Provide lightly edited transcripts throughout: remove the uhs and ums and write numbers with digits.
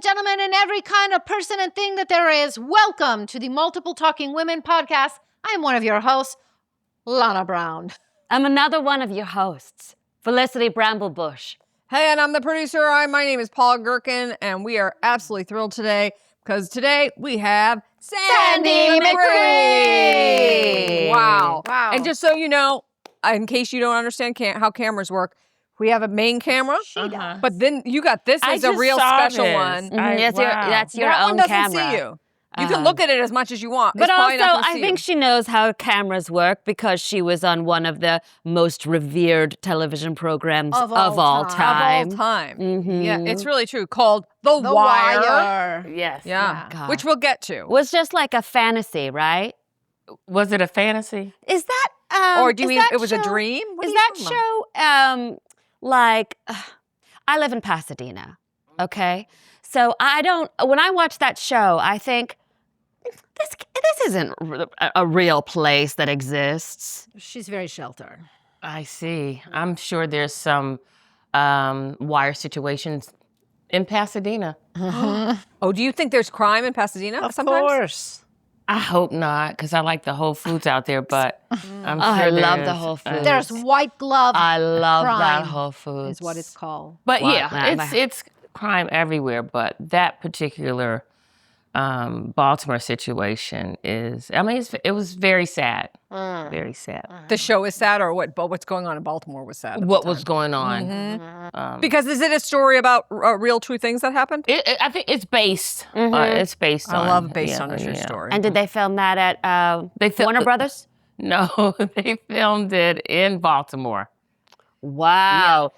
and gentlemen, and every kind of person and thing that there is, welcome to the Multiple Talking Women podcast. I'm one of your hosts, Lana Brown. I'm another one of your hosts, Felicity Bramblebush. Hey, and I'm the producer. My name is Paula Gerkin, and we are absolutely thrilled today because today we have Sandi McCree. Wow. And just so you know, in case you don't understand how cameras work, we have a main camera, but then you got this as a real special one. That's your that own one doesn't camera. see you. You can look at it as much as you want. But it's also, not I think she knows how cameras work because she was on one of the most revered television programs of all time. Mm-hmm. Yeah, it's really true. Called The Wire. Yes. Yeah, Oh, which we'll get to. It was just like a fantasy, right? Was it a fantasy? Is that or do you mean it was a dream? Is that show like I live in Pasadena, okay? So when I watch that show, I think this isn't a real place that exists. She's very sheltered. I see. I'm sure there's some wire situations in Pasadena. Oh, do you think there's crime in Pasadena sometimes? Of course. I hope not, because I like the Whole Foods out there, but I'm sure I love the Whole Foods. There's white glove I love crime that Whole Foods. is what it's called. But Wow. yeah, it's crime everywhere, but that particular Baltimore situation is, it was very sad. Very sad. The show is sad, or what? But what's going on in Baltimore was sad. What was going on? Because is it a story about real, true things that happened? I think it's based. It's based on. I love based on a true story. And did they film that at Warner Brothers? No, they filmed it in Baltimore. Wow.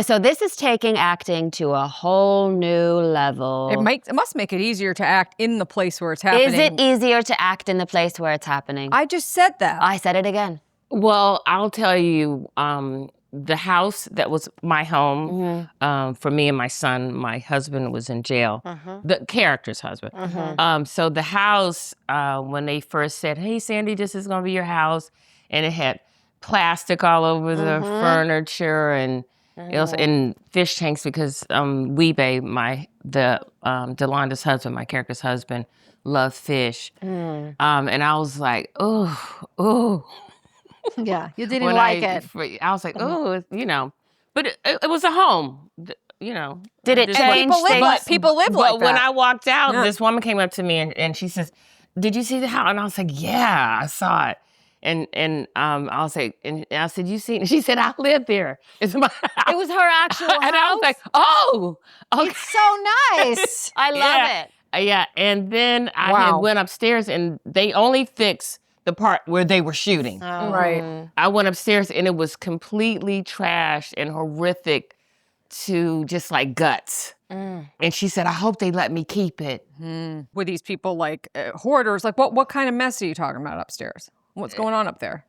So this is taking acting to a whole new level. It must make it easier to act in the place where it's happening. Is it easier to act in the place where it's happening? I just said that. I said it again. Well, I'll tell you, the house that was my home for me and my son, my husband was in jail, the character's husband. So the house, when they first said, hey, Sandi, this is going to be your house, and it had plastic all over the furniture and it was in fish tanks because Weebay, Delanda's husband, my character's husband, loved fish. And I was like, oh. Yeah, you didn't like it. I was like, but it was a home, Did it change things? People live like that. But when I walked out, this woman came up to me and she says, did you see the house? And I was like, yeah, I saw it. And I was like, and I said, you seen it? She said, I live there. It's my house. It was her actual house? And I was like, oh. Okay. It's so nice. I love it. Yeah, and then I had went upstairs and they only fixed the part where they were shooting. Right. I went upstairs and it was completely trashed and horrific to just like guts. And she said, I hope they let me keep it. Were these people like hoarders? Like what kind of mess are you talking about upstairs? What's going on up there?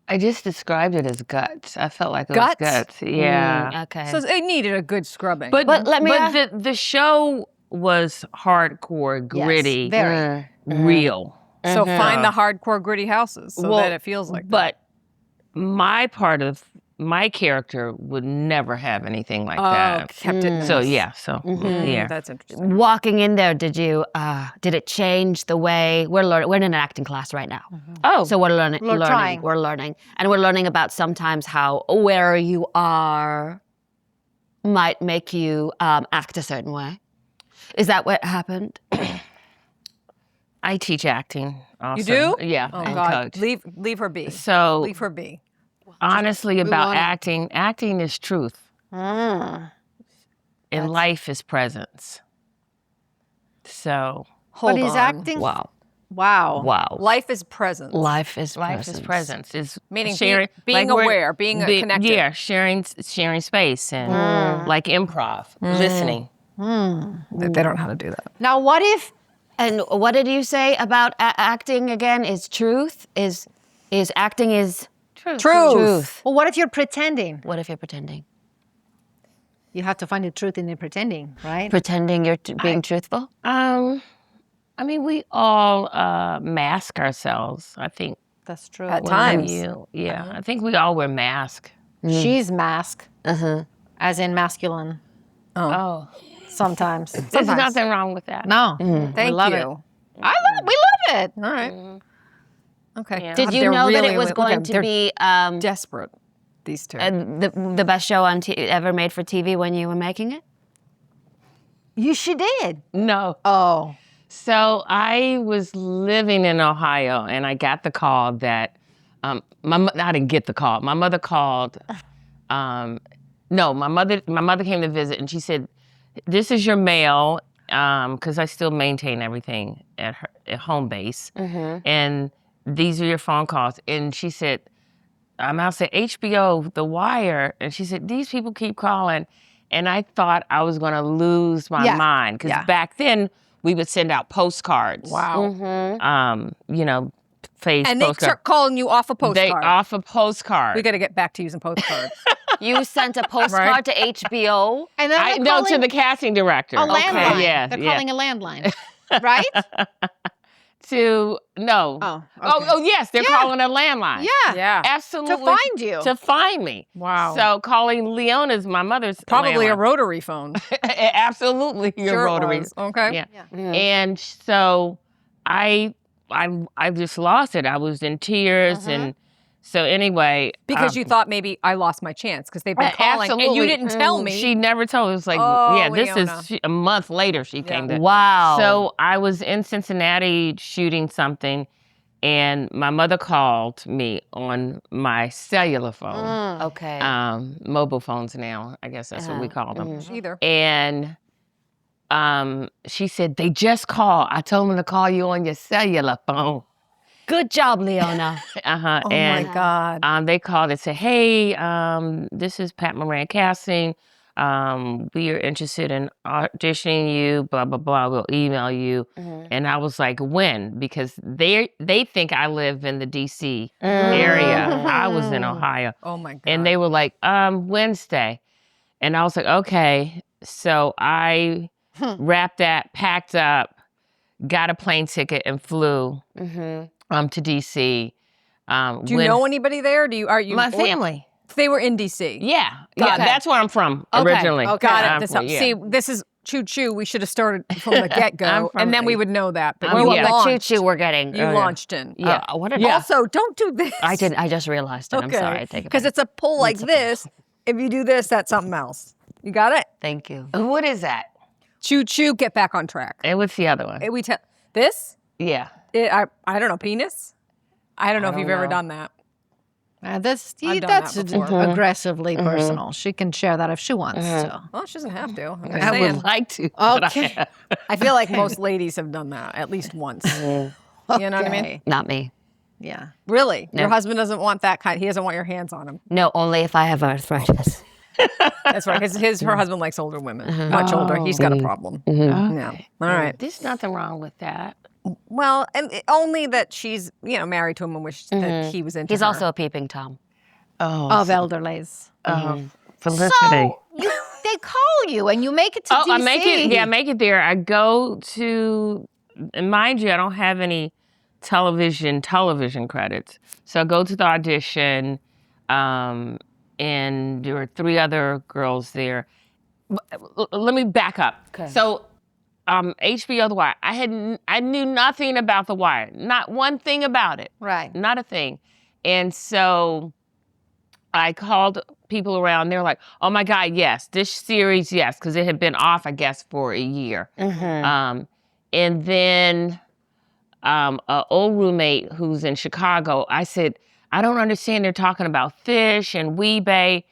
I just described it as guts. I felt like it was guts. Yeah. Okay. So it needed a good scrubbing. But the show was hardcore, gritty, very. real. So find the hardcore, gritty houses so that it feels like that. But my part of my character would never have anything like that. Kept it. So yeah. That's interesting. Walking in there, did it change the way we're learning? We're in an acting class right now. Oh, So we're learning. We're trying. We're learning. And we're learning about sometimes how where you are might make you act a certain way. Is that what happened? I teach acting also. You do? Yeah. Oh and God, coach. leave her be. So Leave her be. honestly, about acting is truth. And life is presence. So But he's acting. Wow. Life is presence. Life is presence. Is Meaning sharing, being aware, being connected. Yeah, sharing space and like improv, listening. They don't know how to do that. Now, what if? And what did you say about acting again? Is truth? Is acting is truth? Well, what if you're pretending? What if you're pretending? You have to find the truth in the pretending, right? Pretending you're being truthful? I mean, we all mask ourselves. I think That's true. At times. I think we all wear masks. She's mask, as in masculine. Oh. Sometimes. There's nothing wrong with that. No. Thank we love you. it. We love it. All right. Okay. Yeah. Did you They're know that really, it was look going at to them. be They're desperate, these two. the best show on ever made for TV when you were making it? She did. No. Oh. So I was living in Ohio, and I got the call that I didn't get the call. My mother called. No, my mother came to visit, and she said, "This is your mail," because I still maintain everything at home base, and these are your phone calls. And she said, I said HBO, The Wire, and she said, "These people keep calling," and I thought I was going to lose my mind because back then we would send out postcards. Wow. Face And they postcard. start calling you off a postcard. They off a postcard. We got to get back to using postcards. You sent a postcard to HBO? And then to the casting director. a landline. Yeah, They're yeah. calling a landline. Right? No. Oh, Oh, yes, they're calling a landline. Yeah. Yeah. Absolutely. To find you. To find me. Wow. So calling Leona's, my mother's Probably a landline. rotary phone. Absolutely your Sure it rotary. was. Okay. Yeah. And so I just lost it. I was in tears, and so anyway. Because you thought maybe I lost my chance because they've been calling and you absolutely. didn't tell me. She never told me. It was like, Oh, this Leona. is a month later she came to. Wow. So I was in Cincinnati shooting something, and my mother called me on my cellular phone. Okay. Mobile phones now, I guess that's what we call them. Either. And she said, "They just called. I told them to call you on your cellular phone." Good job, Leona. Oh and my God. they called and said, "Hey, this is Pat Moran Casting. We are interested in auditioning you, blah, blah, blah. We'll email you." And I was like, when? Because they think I live in the D.C. area. I was in Ohio. Oh my God. And they were like, Wednesday. And I was like, okay. So I wrapped that, packed up, got a plane ticket, and flew to D.C. Do you know anybody there? Are you My family. They were in D.C. Yeah. Yeah, that's where I'm from originally. Got it. Yeah. See, this is choo-choo. We should have started from the get-go, and then we would know that. But Well, you what launched. choo-choo we're getting. You launched in. Yeah. What did Also, don't do this. I didn't. I just realized it. I'm sorry. I take it Because back. it's a pull like this. If you do this, that's something else. You got it? Thank you. What is that? Choo-choo, get back on track. And what's the other one? We tell this? Yeah. I don't know, penis? I don't know if you've ever know. done that. That's I've done that before. aggressively personal. She can share that if she wants to. Well, she doesn't have to. I'm just I saying. would like to. but I Okay. have. I feel like most ladies have done that at least once. You know what I mean? Okay. Not me. Yeah. Really? Your husband doesn't want that kind. He doesn't want your hands on him. No, only if I have arthritis. That's right. Her husband likes older women, much older. He's got a problem. Yeah. All right. There's nothing wrong with that. Well, and only that she's married to him and wished that he was into He's her. also a peeping Tom. Of elderlies. Felicity. So they call you and you make it to DC. I make it. Yeah, I make it there. I go to, and mind you, I don't have any television credits. So I go to the audition, and there were 3 other girls there. Let me back up. Okay. So, HBO The Wire. I knew nothing about The Wire. Not one thing about it. Right. Not a thing. And so I called people around. They're like, "Oh my God, yes, this series, yes," because it had been off, I guess, for a year. And then an old roommate who's in Chicago, I said, "I don't understand. They're talking about fish and Weebay.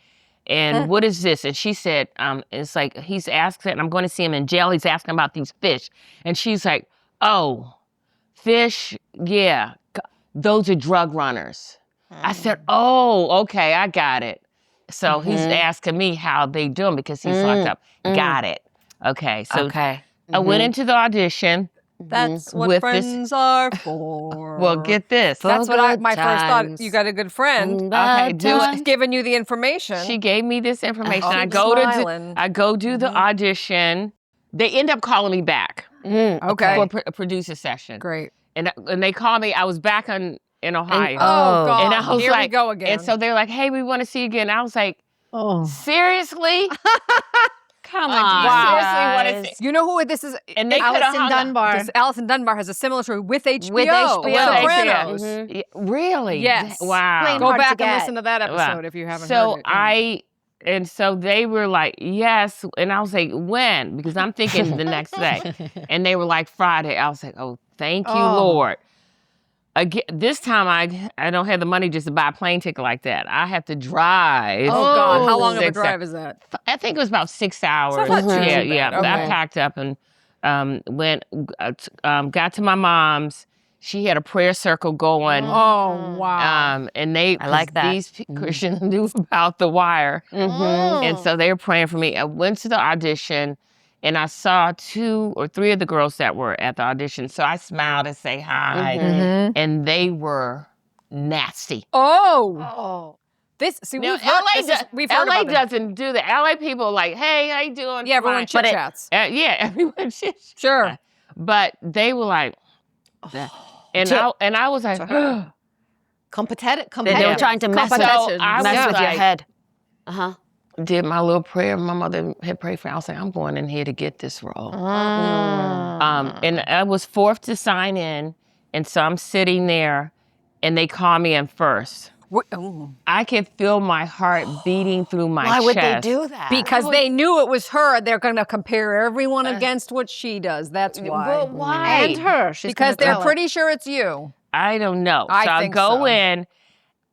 And what is this?" And she said, it's like, he's asking, I'm going to see him in jail. He's asking about these fish. And she's like, "Oh, fish, yeah, those are drug runners." I said, "Oh, okay, I got it." So he's asking me how they doing because he's locked up. Got it. Okay, so Okay. I went into the audition. That's what With this- friends are for. Well, get this. That's what good my first thought. times. You got a good friend. Okay, do Who's it. giving you the information. She gave me this information. Oh, I keep go smiling. I go do the audition. They end up calling me back Okay. for a producer session. Great. And they called me. I was back in Ohio. Oh, God. And I was Here like, we go again. And so they're like, "Hey, we want to see you again." I was like, Oh. "Seriously?" Come Do you on, seriously want to guys. see? You know who this is? And they could have Allison hung up. Dunbar. Alison Dunbar has a similar story with HBO. With HBO. Sopranos. Yeah, really? Yes. Wow. Plain Go hard to back and get. listen to that Wow. episode if you haven't So heard it. and so they were like, yes. And I was like, when? Because I'm thinking the next day. And they were like, Friday. I was like, oh, thank you, Lord. Again, this time I don't have the money just to buy a plane ticket like that. I have to drive. Oh, God. How long of a 6 drive is that? I think it was about 6 hours. not too bad. Yeah. Okay. I packed up and got to my mom's. She had a prayer circle going. Oh, wow. And I like that. These Christians knew about The Wire. And so they were praying for me. I went to the audition and I saw 2 or 3 of the girls that were at the audition. So I smiled and say hi. And they were nasty. Oh. We've heard, we've heard LA about this. doesn't do that. LA people are like, hey, how you doing? Yeah, everyone Fine. chit-chats. Yeah, everyone chit-chats. Sure. But they were like, and I was like, Competitive. They were trying to mess with I was your like- head. did my little prayer. My mother had prayed for me. I was like, I'm going in here to get this role. And I was fourth to sign in. And so I'm sitting there and they call me in first. I could feel my heart beating through my chest. Why would they do that? Because they knew it was her. They're going to compare everyone against what she does. That's why. But why? And her. She's Because gonna they're tell it. pretty sure it's you. I don't know. I so think I go so. in.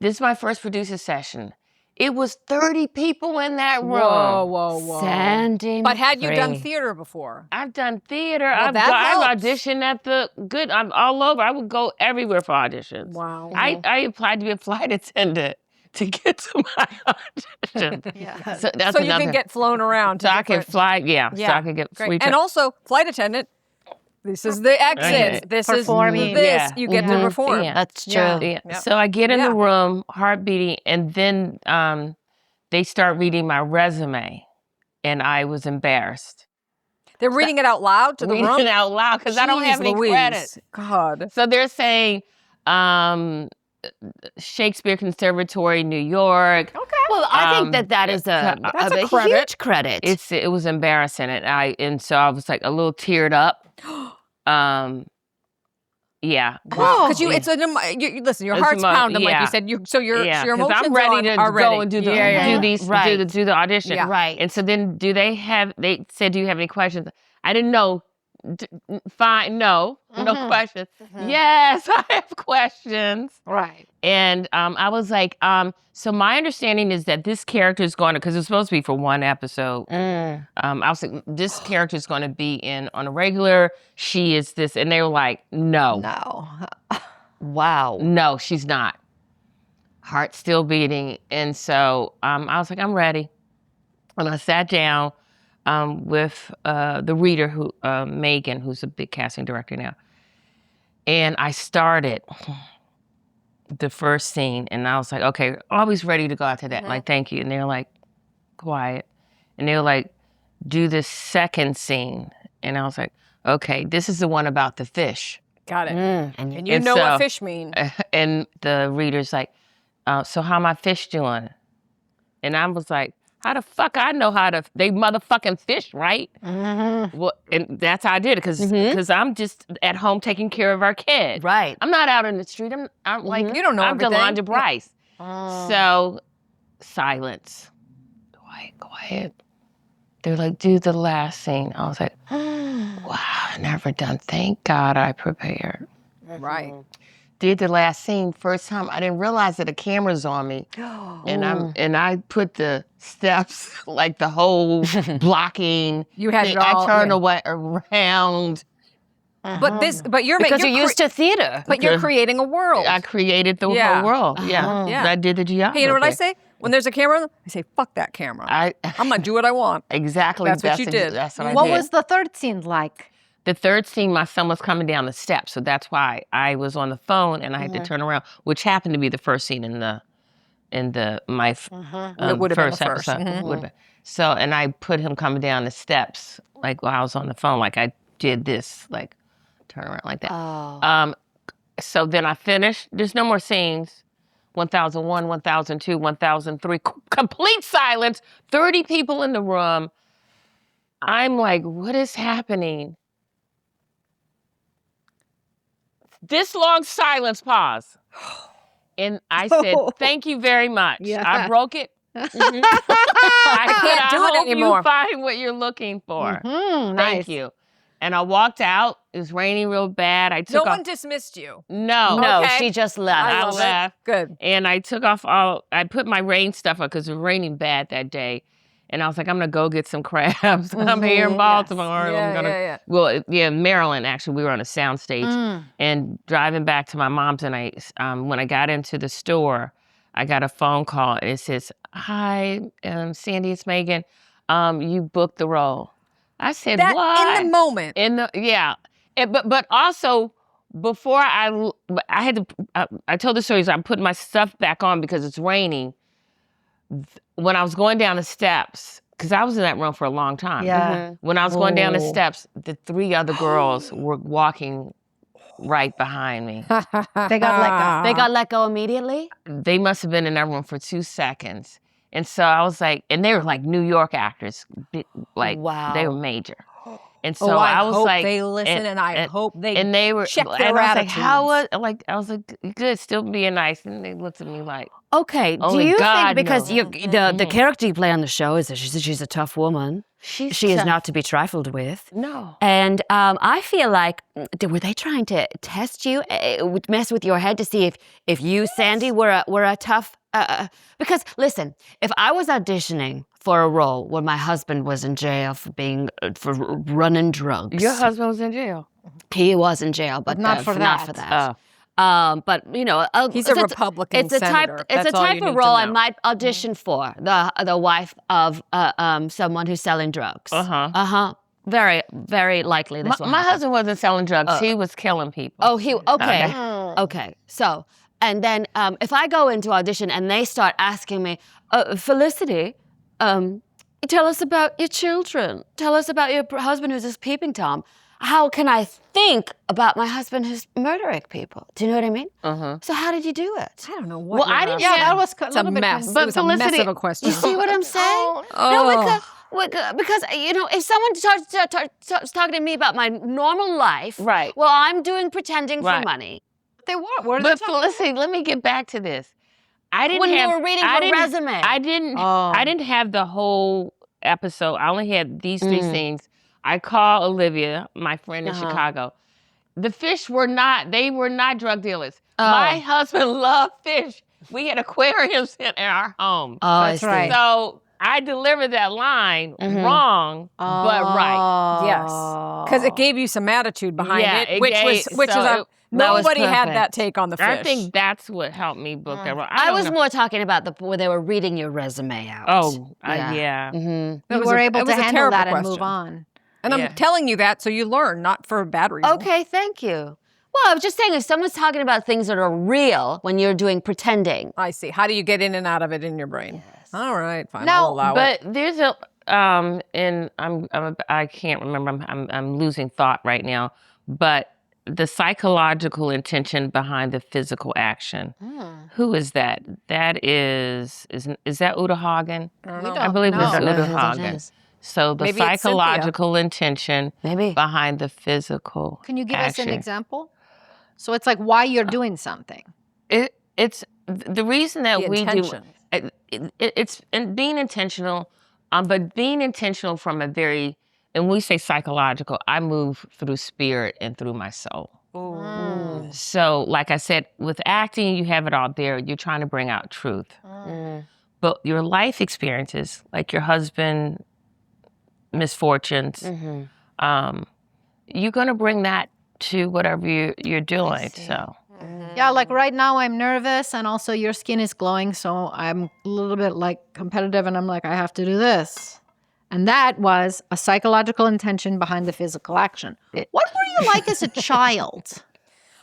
This is my first producer session. It was 30 people in that room. Whoa. Sandi But had you done McCree. theater before? I've done theater. Well, I've that helps. auditioned at the good. I'm all over. I would go everywhere for auditions. Wow. I applied to be a flight attendant to get to my audition. Yeah. So that's So you another. can get flown around. So I can fly. Yeah. So Yeah. I can get Great. free. And also, flight attendant, this is the exit. Okay. This Performing. is this. Yeah. You get to perform. Yeah. That's true. Yeah. Yeah. So I get in Yeah. the room, heart beating, and then they start reading my resume, and I was embarrassed. They're reading it out loud to the Reading room? it out loud because I don't have Jeez any Louise. credit. God. So they're saying Shakespeare Conservatory, New York. Okay. Well, I think that is That's a a credit. huge credit. It was embarrassing, and so I was like a little teared up. Yeah. Wow. Because listen, your It's heart's pounding, like yeah. you said. Your Yeah, emotions 'cause I'm ready are to ready. go and do the Yeah. do these Right. do the audition. Yeah. Right. And so then they said, do you have any questions? I didn't know. Fine, no questions. Yes, I have questions. Right. And I was like, so my understanding is that this character is going to, because it's supposed to be for one episode. I was like, this character is going to be on a regular. She is this, and they were like, no, Wow. no, she's not. Heart still beating, and so I was like, I'm ready, and I sat down with the reader, who Megan, who's a big casting director now, and I started the first scene, and I was like, okay, always ready to go out to that. Like, thank you. And they were like, quiet. And they were like, do the second scene. And I was like, okay, this is the one about the fish. Got it. And And you And know so- what fish mean. And the reader's like, so how my fish doing? And I was like, how the fuck I know they motherfucking fish, right? Well, and that's how I did it, because I'm just at home taking care of our kid. Right. I'm not out in the street. I'm like, You don't know I'm everything. Delonda Bryce. So, silence. Quiet. They're like, do the last scene. I was like, wow, I never done. Thank God I prepared. Right. Did the last scene first time. I didn't realize that the camera's on me, and I put the steps, like the whole blocking. You had thing. it all, I turned yeah. away around. But you're Because you're used to theater. But you're creating a world. I created the Yeah. whole world. Yeah. Yeah. I did the geography. Hey, you know what I say? When there's a camera, I say, fuck that camera. I'm going to do what I want. Exactly. That's what you did. That's what I What did. was the third scene like? The third scene, my son was coming down the steps, so that's why I was on the phone and I had to turn around, which happened to be the first scene in the It would have been first the first. episode. Would have been. So, and I put him coming down the steps, like while I was on the phone, like I did this, like turn around like that. So then I finished. There's no more scenes. 1001, 1002, 1003, complete silence. 30 people in the room. I'm like, what is happening? This long silence pause. And I said, thank you very much. Yeah. I broke it. I can't do it hope anymore. you find what you're looking for. Nice. Thank you. And I walked out. It was raining real bad. I No took one off. dismissed you. No. No, Okay. she just left. I I love it. left. Good. And I took off I put my rain stuff on because it was raining bad that day. And I was like, I'm going to go get some crabs. I'm here in Baltimore. Yeah, I'm gonna, yeah. Well, yeah, Maryland, actually. We were on a soundstage. And driving back to my mom's, and when I got into the store, I got a phone call. And it says, hi, Sandy, it's Megan. You booked the role. I said, That what? in the moment. But also, before I had to, I told the story, so I'm putting my stuff back on because it's raining. When I was going down the steps, because I was in that room for a long time. Yeah. When I was going down the steps, the 3 other girls were walking right behind me. They got let go. They got let go immediately? They must have been in that room for 2 seconds. And so I was like, and they were like New York actors, like Wow. they were major. And so I was hope like, they listen, and I hope they and they were, check and their I was like, attitudes. I was like, good, still being nice. And they looked at me like, Okay, do Only you God think because knows. the character you play on the show is that she's a tough woman? She is tough. not to be trifled with. No. And I feel like, were they trying to test you, mess with your head to see if you, Sandy, were a tough? Because listen, if I was auditioning for a role when my husband was in jail for running drugs, Your husband was in jail. he was in jail, but not for Not for that. that. But you know, He's a Republican It's a type. senator. It's That's a all type you of need role to I know. might audition for. The wife of someone who's selling drugs. Very, very likely this will My happen. husband wasn't selling drugs. He was killing people. Oh, okay. Okay. So, and then if I go into audition and they start asking me, Felicity, tell us about your children. Tell us about your husband who's this peeping Tom. How can I think about my husband who's murdering people? Do you know what I mean? So how did you do it? I don't know what. Well, you're I didn't- asking. Yeah, that was a It's little a bit. mess. But It was a mess Felicity- of a question. You see what I'm saying? Oh. No, because you know, if someone starts talking to me about my normal life, Right. well, I'm doing pretending for Right. money. They were. Where did But they talk? Felicity, let me get back to this. I didn't When you have, were reading I her didn't- resume. I didn't have the whole episode. I only had these 3 scenes. I call Olivia, my friend in Chicago. The fish were not drug dealers. My husband loved fish. We had aquariums in our home. Oh, That's I see. right. So I delivered that line wrong, but right. Yes, because it gave you some attitude behind Yeah, it, it which gave- was so a, it- that was nobody had perfect. that take on the fish. I think that's what helped me book that role. I don't was know. more talking about where they were reading your resume out. Oh, Yeah. yeah. You was were a- able it to was a handle terrible that and question. move on. And Yeah. I'm telling you that so you learn, not for a bad reason. Okay, thank you. Well, I was just saying, if someone's talking about things that are real when you're doing pretending, I see. How do you get in and out of it in your brain? All right, fine. Now, I'll allow But it. there's a and I can't remember. I'm losing thought right now. But the psychological intention behind the physical action. Who is that? That is that Uta Hagen? We I don't believe know. it's I don't know Uta who that Hagen. is. So the Maybe it's Cynthia. psychological intention Maybe. behind the physical. Can you give us action. an example? So it's like why you're doing something. It's the reason that The we intention. do it's and being intentional, but being intentional from a very, and when we say psychological, I move through spirit and through my soul. So, like I said, with acting, you have it all there. You're trying to bring out truth, but your life experiences, like your husband, misfortunes, you're gonna bring that to whatever you're doing. So. Yeah, like right now I'm nervous and also your skin is glowing, so I'm a little bit like competitive and I'm like, I have to do this. And that was a psychological intention behind the physical action. What were you like as a child?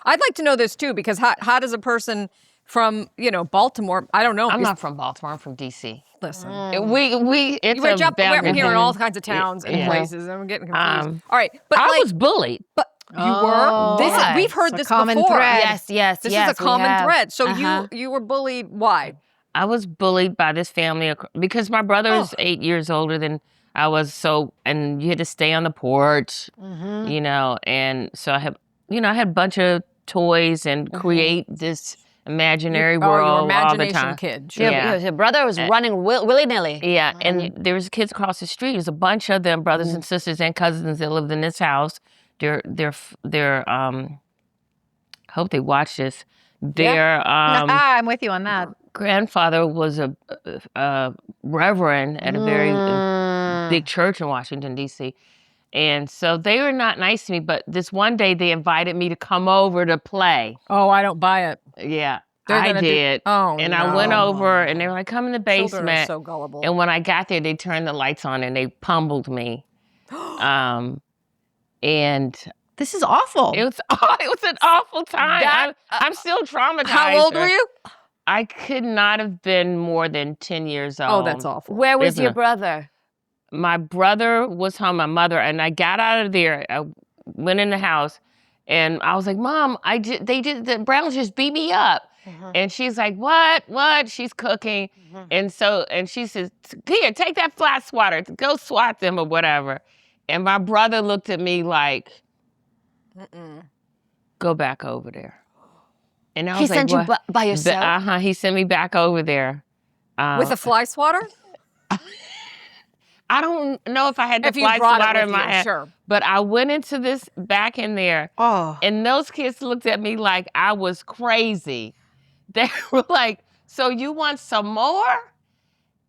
I'd like to know this too, because how does a person from, Baltimore, I don't know. I'm not from Baltimore. I'm from D.C. Listen. It's We're a boundary. hearing all kinds of towns and Yeah. places, and I'm getting confused. All right, but I was bullied. but you were. Why? We've heard It's a this common before. thread. Yes. This is a we common have. thread. So Uh-huh. you were bullied. Why? I was bullied by this family because my brother is 8 years older than I was and you had to stay on the porch, you know, and so I had a bunch of toys and create this imaginary world your all the imagination time. kid. Sure. Yeah. Your brother was running willy-nilly. Yeah, and there was kids across the street. There's a bunch of them, brothers and sisters and cousins that lived in this house. They're hope they watch this. Their I'm with you on that. grandfather was a reverend at a very big church in Washington, D.C. And so they were not nice to me, but this one day they invited me to come over to play. Oh, I don't buy it. Yeah, They're I gonna do- did. Oh, and no. I went over and they were like, come in the Children basement. are so gullible. And when I got there, they turned the lights on and they pummeled me. And This is awful. it was an awful time. I'm still traumatized. How old were you? I could not have been more than 10 years old. Oh, that's awful. Where was Isn't your it? brother? My brother was home, my mother, and I got out of there. I went in the house, and I was like, "Mom, the Browns just beat me up." And she's like, "What? She's cooking." And she says, "Here, take that flat swatter. Go swat them or whatever." And my brother looked at me like, "Go back over there." And I was He like, sent you "What?" by yourself? He sent me back over there. With a fly swatter? I don't know if I had the If you fly brought it swatter with in my you, hand, sure. but I went into this back in there, and those kids looked at me like I was crazy. They were like, "So you want some more?"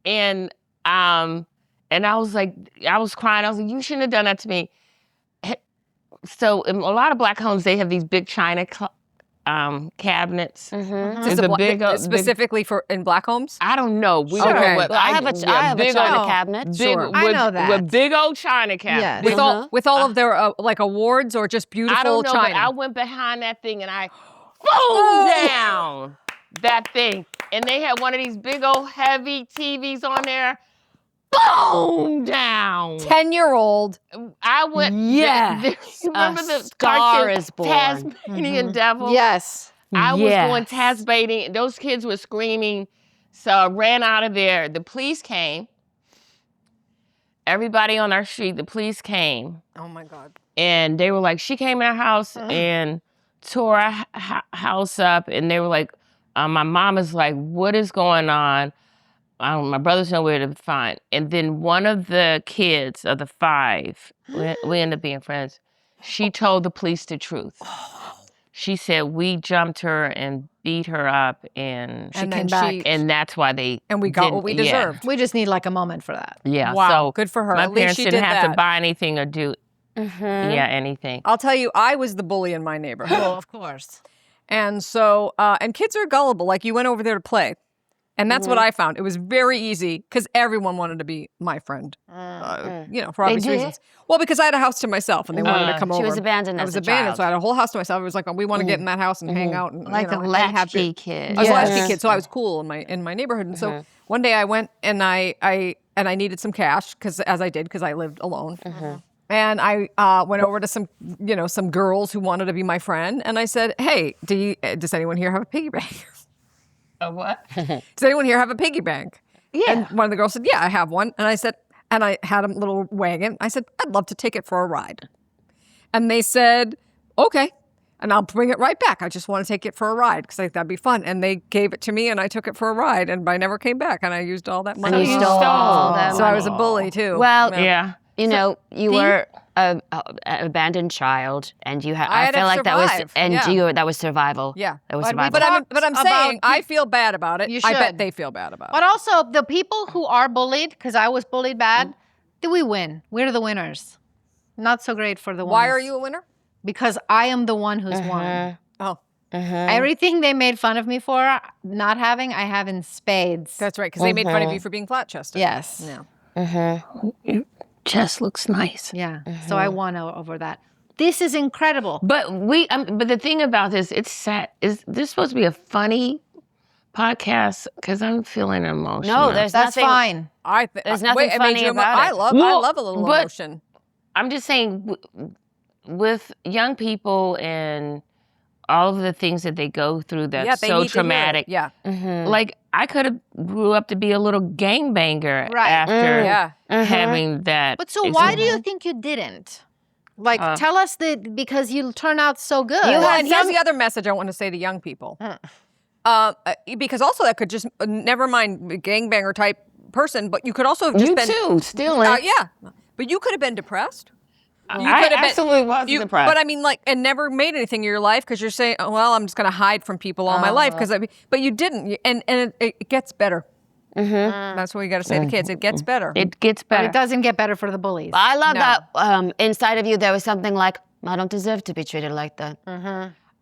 And I was like, I was crying. I was like, "You shouldn't have done that to me." So in a lot of black homes, they have these big china cabinets. Is The it big, specifically for in black homes? I don't know. We Okay. don't know what Well, I have a big china old- cabinet. Big, Sure. with, I know that. With big old china cabinets. Yes. With all of their like awards or just beautiful I don't know, china? but I went behind that thing and I boom down that thing. And they had one of these big old heavy TVs on there. Boom down. 10-year-old. I went. Yes. Remember A the Star cartoon is Born. Tasmanian Devil? Yes. I was Yes. going task baiting. Those kids were screaming. So I ran out of there. The police came. Everybody on our street, the police came. Oh my God. And they were like, she came in our house and tore our house up. And they were like, my mom is like, what is going on? My brother's nowhere to find. And then one of the kids of the 5, we ended up being friends, she told the police the truth. She said, we jumped her and beat her up and And came then back. and that's why they and we got didn't- what we yeah. deserved. We just need like a moment for that. Yeah. Wow, So good for her. My At least parents she didn't did have that. to buy anything or do anything. I'll tell you, I was the bully in my neighborhood. Well, of course. And so, and kids are gullible. Like you went over there to play. And that's what I found. It was very easy because everyone wanted to be my friend, you know, for obvious did? reasons. Well, because I had a house to myself and they wanted to come over. She was abandoned I as was a abandoned, child. so I had a whole house to myself. It was like, we want to get in that house and hang out and Like you know, a and have latchkey good- kid. I was a Yes. latchkey kid, so I was cool in my neighborhood. And so one day I went and I needed some cash because I lived alone. And I went over to some girls who wanted to be my friend, and I said, "Hey, does anyone here have a piggy bank? A what? Does anyone here have a piggy bank?" Yeah. And one of the girls said, "Yeah, I have one." And I said, and I had a little wagon. I said, "I'd love to take it for a ride." And they said, "Okay." And I'll bring it right back. I just want to take it for a ride because that'd be fun. And they gave it to me, and I took it for a ride, and I never came back. And I used all that money. And you stole all that So I was a bully too. Well, Yeah. you know, you were an abandoned child, and you had. I I had to feel like that was, survive, and yeah. that was survival. Yeah. that was But we survival. But I'm about saying I feel bad about it. You I bet should. they feel bad about it. But also, the people who are bullied, because I was bullied bad, do we win? We're the winners. Not so great for the ones. Why are you a winner? Because I am the one who's won. Oh, Everything they made fun of me for not having, I have in spades. that's right. Because they made fun of you for being flat chested. Yes. Yeah. Your chest looks nice. Yeah. So I won over that. This is incredible. But but the thing about this, it's sad. Is this supposed to be a funny podcast? Because I'm feeling emotional. No, there's That's nothing. fine. There's nothing funny about I it. love a little but- emotion. I'm just saying, with young people and all of the things that they go through that's they so need to hear it. traumatic. Yeah. Like I could have grew up to be a little gangbanger Right. after Yeah. having that. But so why do you think you didn't? Like, tell us that because you turn out so good. Well, and here's the other message I want to say to young people. Because also that could just, never mind gangbanger type person, but you could also have just You been. too, stealing. Yeah. But you could have been depressed. You I could have absolutely was depressed. But I mean, like, and never made anything in your life because you're saying, oh, well, I'm just going to hide from people all my life. But you didn't. And it gets better. That's what you got to say to kids. It gets better. It gets But better. it doesn't get better for the bullies. I love that inside of you there was something like, I don't deserve to be treated like that.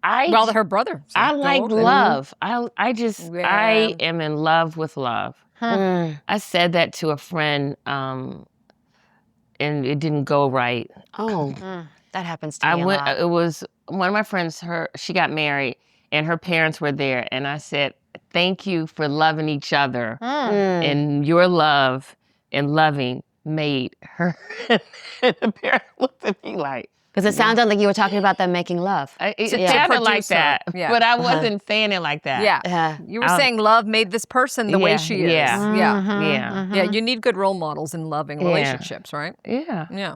Well, her brother. So I go like over it. love. I just Yeah. I am in love with love. I said that to a friend, and it didn't go right. Oh, that happens to me a lot. It was one of my friends. She got married, and her parents were there, and I said, "Thank you for loving each other, and your love and loving made her." And the parents looked at me like. Because it sounded like you were talking about them making love. It To sounded like produce her. that, Yeah. but I wasn't saying it like that. Yeah. You were saying love made this person the way she is. Yeah. Yeah. Yeah. You need good role models in loving relationships, right? Yeah. Yeah.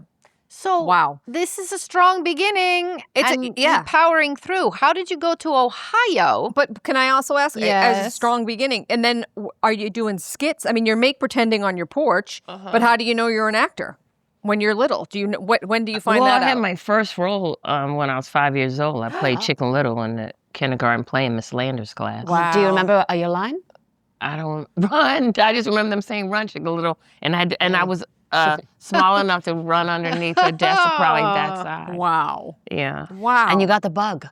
So Wow. this is a strong beginning. It's and yeah. you're powering through. How did you go to Ohio? But can I also ask, as a Yes. strong beginning, and then are you doing skits? I mean, you're pretending on your porch, but how do you know you're an actor when you're little? Do you know, when do you find Well, that I had out? my first role when I was 5 years old. I played Chicken Little in the kindergarten play in Miss Landers' class. Wow. Do you remember your line? I don't run. I just remember them saying "Run, Chicken Little," and I was small enough to run underneath a desk probably that size. Wow. Yeah, Wow. And you got the bug.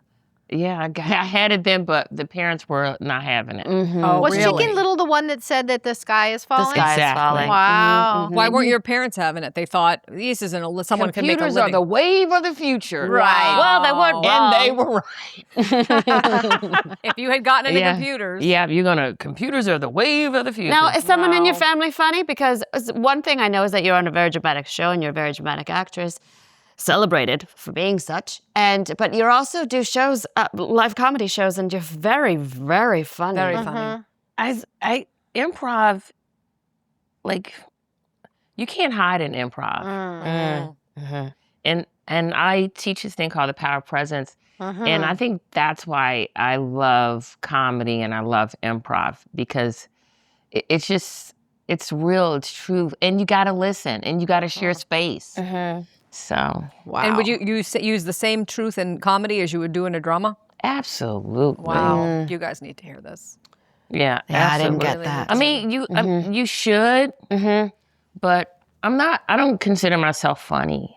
yeah. I had it then, but the parents were not having it. Oh, Was really? Chicken Little the one that said that the sky is falling? The sky is Exactly. falling. Wow. Why weren't your parents having it? They thought this isn't someone can make a Computers are living. the wave of the future. Right. Well, they weren't And they wrong. were right. If you had gotten into Yeah. computers. Yeah, computers are the wave of the future. Now, is someone in your Wow. family funny? Because one thing I know is that you're on a very dramatic show and you're a very dramatic actress, celebrated for being such. But you also do shows, live comedy shows, and you're very, very funny. Very funny. I improv, like, you can't hide in improv. And I teach this thing called the power of presence. And I think that's why I love comedy and I love improv, because it's just, it's real, it's true. And you got to listen and you got to share space. So, wow. And would you use the same truth in comedy as you would do in a drama? Absolutely. Wow. You guys need to hear this. Yeah, Yeah, I didn't absolutely. get that. I mean, you should, but I don't consider myself funny.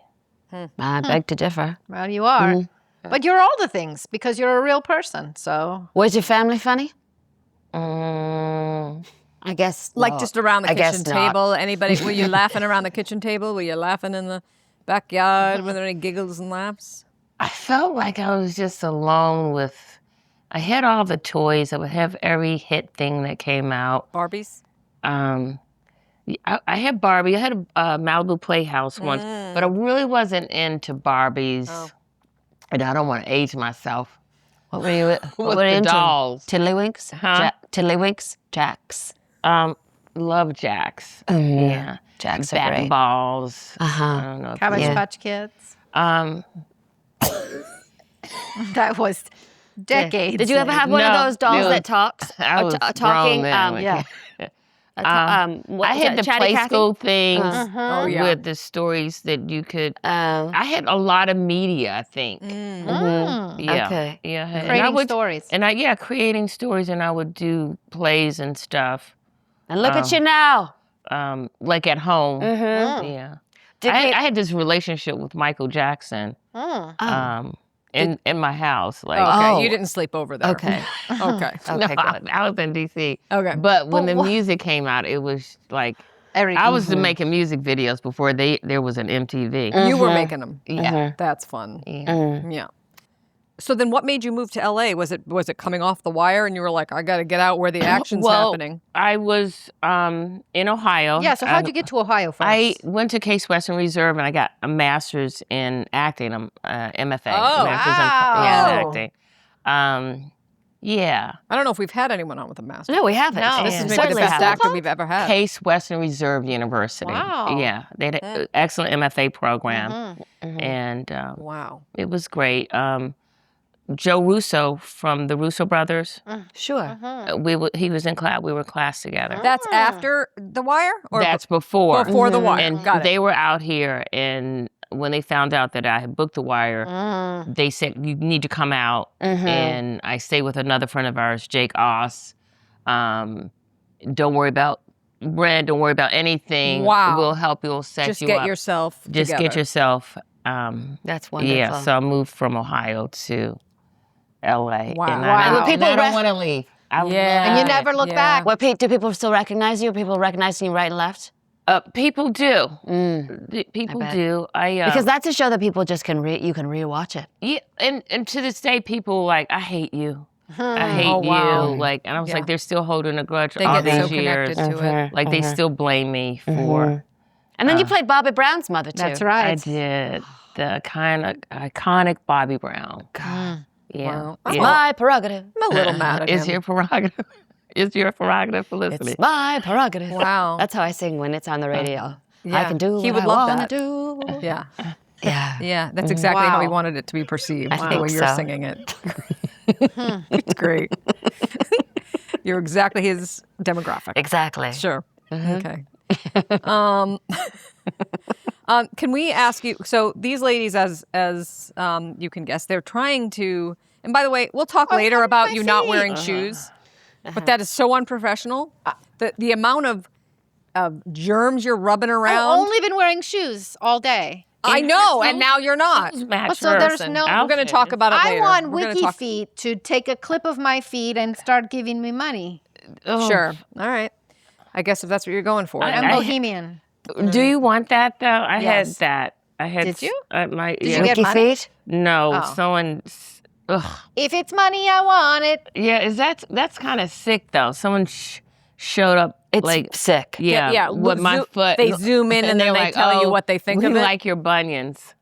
I beg to differ. Well, you are. But you're all the things because you're a real person. So Was your family funny? Mm, I guess Like not. just around the I guess kitchen not. table. Anybody? Were you laughing around the kitchen table? Were you laughing in the backyard? Were there any giggles and laughs? I felt like I was just alone with, I had all the toys. I would have every hit thing that came out. Barbies? I had Barbie. I had a Malibu Playhouse once, but I really wasn't into Barbies. Oh. And I don't want to age myself. What were you? What With were you the into? dolls. Tiddlywinks? Huh? Tiddlywinks? Jacks. Love Jacks. Yeah. Jacks are Bat great. balls. Uh-huh. I don't know. If Cabbage Yeah. Patch Kids. Um, That was decades. Did you ever have one of No, those dolls no. that talks? I was talking. grown then. Like, yeah. What I was had it, the Chatty play Cathy? school things Oh, yeah. with the stories that you could. Oh. I had a lot of media, I think. Yeah. Okay. Yeah. And I Creating would, stories. And creating stories, and I would do plays and stuff, And look at you now. like at home. Mm-hmm. Yeah. Did I you- had this relationship with Michael Jackson Oh. in my house. Like, Okay, Oh. you didn't sleep over there. Okay. Okay. no, Okay, good. I was in D.C. Okay. But when But the wha- music came out, it was like, Everything. I was making music videos before there was an MTV. You were making them. Yeah. That's fun. Yeah. Yeah. So then what made you move to LA? Was it coming off the wire and you were like, I got to get out where the action's happening? I was in Ohio. Yeah, so how'd you get to Ohio first? I went to Case Western Reserve and I got a master's in acting, MFA. Oh, master's wow. in acting. Yeah. I don't know if we've had anyone on with a mask. No, we haven't. No. This is And- maybe the Certainly best haven't. actor we've ever had. Case Western Reserve University. Wow. Yeah, they had an excellent MFA program, Mm-hmm. and Wow. it was great. Joe Russo from the Russo brothers. Sure. He was in class. We were in class together. That's after The Wire? Or That's before. before The Wire. And Got it. they were out here, and when they found out that I had booked The Wire, they said, you need to come out. And I stayed with another friend of ours, Jake Oss. Don't worry about bread. Don't worry about anything. Wow. We'll help you. We'll set Just you get up. yourself Just together. get yourself. That's wonderful. Yeah, so I moved from Ohio to LA. Wow. And Wow. I, When people and I don't rec- want to leave. I Yeah. And you love never it. look Yeah. back. What, do people still recognize you? Are people recognizing you right and left? People do. People bet. do. Because that's a show that people just can you can rewatch it. Yeah, and to this day, people like, I hate you. I hate Oh, wow. you. Like, and I was Yeah. like, they're still holding a grudge They all get so these years. connected to it. Like, they still blame me for. And then you played Bobby Brown's mother too. That's I right. did the kind of iconic Bobby Brown. God. Yeah. Wow. It's Yeah. my prerogative. I'm a little mad at It's him. your prerogative. It's your prerogative, Felicity. It's my prerogative. Wow. That's how I sing when it's on the radio. I Yeah. can do He what would I love wanna that. do. Yeah. Yeah. Yeah. That's exactly how he Wow. wanted it to be perceived. I the think way you're so. singing it. It's great. You're exactly his demographic. Exactly. Sure. Okay. Can we ask you? So these ladies, as you can guess, they're trying to. And by the way, we'll talk later about you not wearing shoes, but that is so unprofessional. The amount of germs you're rubbing I've around. only been wearing shoes all day. I know, and now you're not. Match So her there's no- We're going to talk about it I later. want We're gonna Wiki talk- Feet to take a clip of my feet and start giving me money. Sure. All right. I guess if that's what you're going for. I'm then. bohemian. Do you want that, though? I Yes. had that. I had. Did you? My, Did yeah. you get Wiki money? feet? No, Oh. someone. Ugh. If it's money, I want it. Yeah, that's kind of sick though. Someone showed up It's like sick. Yeah, with my foot. They zoom in and then they're they like, tell you "Oh, what they think we of it. like your bunions.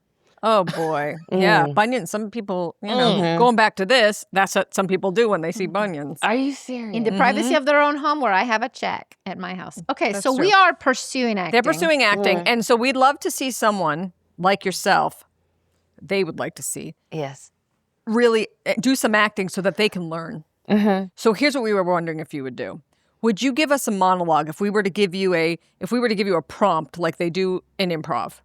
Oh boy. Yeah, bunions. Some people, going back to this, that's what some people do when they see bunions. Are you serious? In the privacy of their own home where I have a check at my house. Okay, so true. we are pursuing acting. They're pursuing acting, and so we'd love to see someone like yourself. They would like to see Yes. really do some acting so that they can learn. So here's what we were wondering if you would do. Would you give us a monologue if we were to give you a prompt like they do in improv?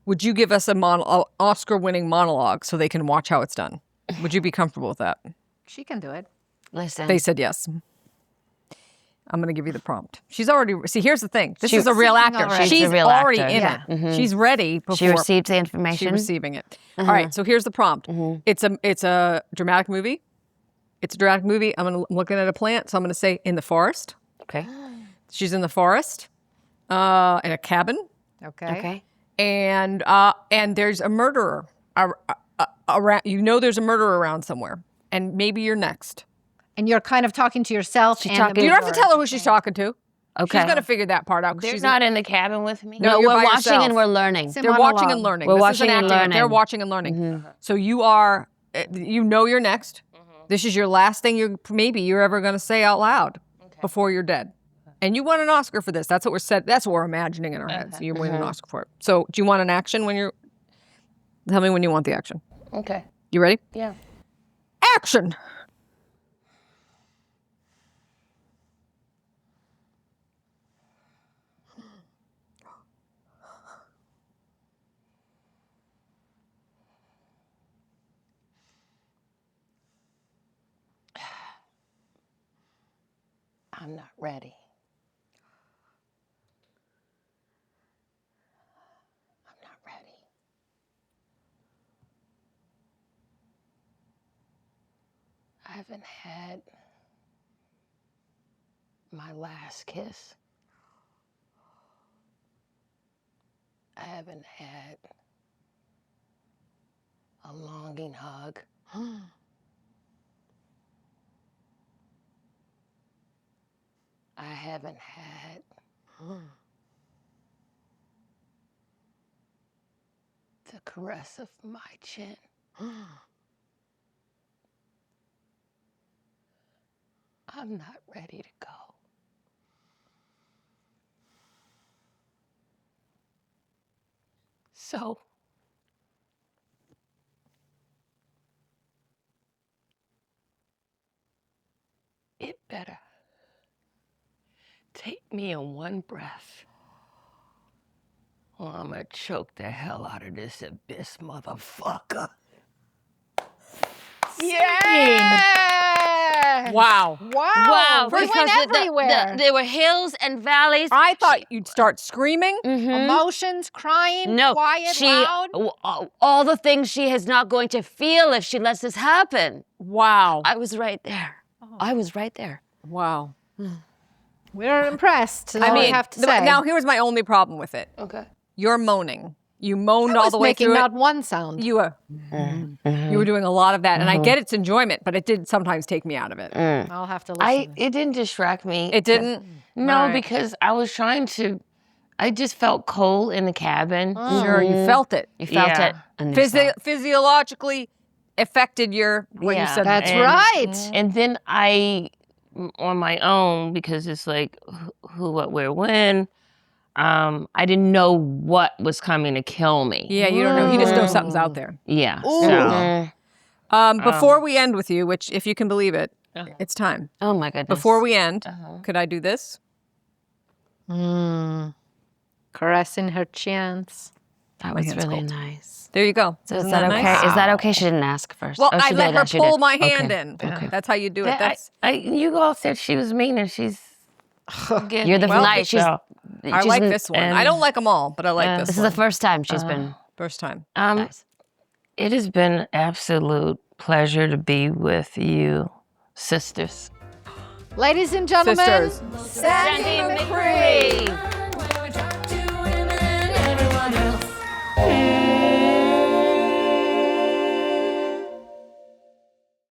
Would you give us a Oscar-winning monologue so they can watch how it's done? Would you be comfortable with that? She can do it. Listen. They said yes. I'm going to give you the prompt. She's already see. Here's the thing. This She's is a real actor. already. She's She's a real already actor. in Yeah. it. She's ready before she received the she's information. receiving it. All right. So here's the prompt. It's a dramatic movie. It's a dramatic movie. I'm looking at a plant, so I'm going to say in the forest. Okay. She's in the forest, in a cabin, Okay. Okay. and there's a murderer around. You know, there's a murderer around somewhere, and maybe you're next. And you're kind of talking to yourself. She's and talking- the You don't have to viewer. tell her who she's talking to. Okay. She's going to figure that part out. 'cause They're she's not in the cabin with me. No, No, you're we're by watching yourself. and we're learning. It's a They're watching monologue. and learning. We're This watching isn't and acting. They're learning. watching and learning. So you are, you know, you're next. This is your last thing you're ever going to say out loud before you're dead. And you won an Oscar for this. That's what we're said. That's what we're imagining in our heads. You win an Oscar for it. So do you want an action when you're? Tell me when you want the action. Okay. You ready? Yeah. Action. I'm not ready. I'm not ready. I haven't had my last kiss. I haven't had a longing hug. I haven't had the caress of my chin. I'm not ready to go. So it better take me in one breath, or I'm gonna choke the hell out of this abyss, motherfucker. Yeah! Wow. Wow. We went because everywhere. there were hills and valleys. I thought you'd start screaming. Emotions, crying, No, quiet, loud. all the things she is not going to feel if she lets this happen. Wow. I was right there. I was right there. Wow. We're impressed. That's all I have to say. Now here's my only problem with it. Okay. You're moaning. You moaned I all was the way making through not it. one sound. You were doing a lot of that, and I get its enjoyment, but it did sometimes take me out of it. I'll have to listen. It didn't distract me. It didn't? No, All right. because I was trying to. I just felt cold in the cabin. Sure, you felt it. You felt Yeah. it. And you saw it. Physiologically affected your when you Yeah. said That's that. right. And then I, on my own, because it's like who, what, where, when. I didn't know what was coming to kill me. Yeah, you don't know. You just know something's out there. Yeah. Ooh. So Before we end with you, which if you can believe it, it's time. Oh my goodness. Before we end, could I do this? Caressing her chins. That was hand's really cold. nice. There you go. So is Isn't that okay? nice? Is that okay? She didn't ask first. Well, Oh, I she let did. her She pull did. my Okay. hand in. That's how you do it. That's you all said she was mean, and she's. You're the nice. So, I like this one. I don't like them all, but I like this This one. is the first time she's been First time. nice. It has been an absolute pleasure to be with you, sisters. Ladies and gentlemen, Sisters. Sandi McCree.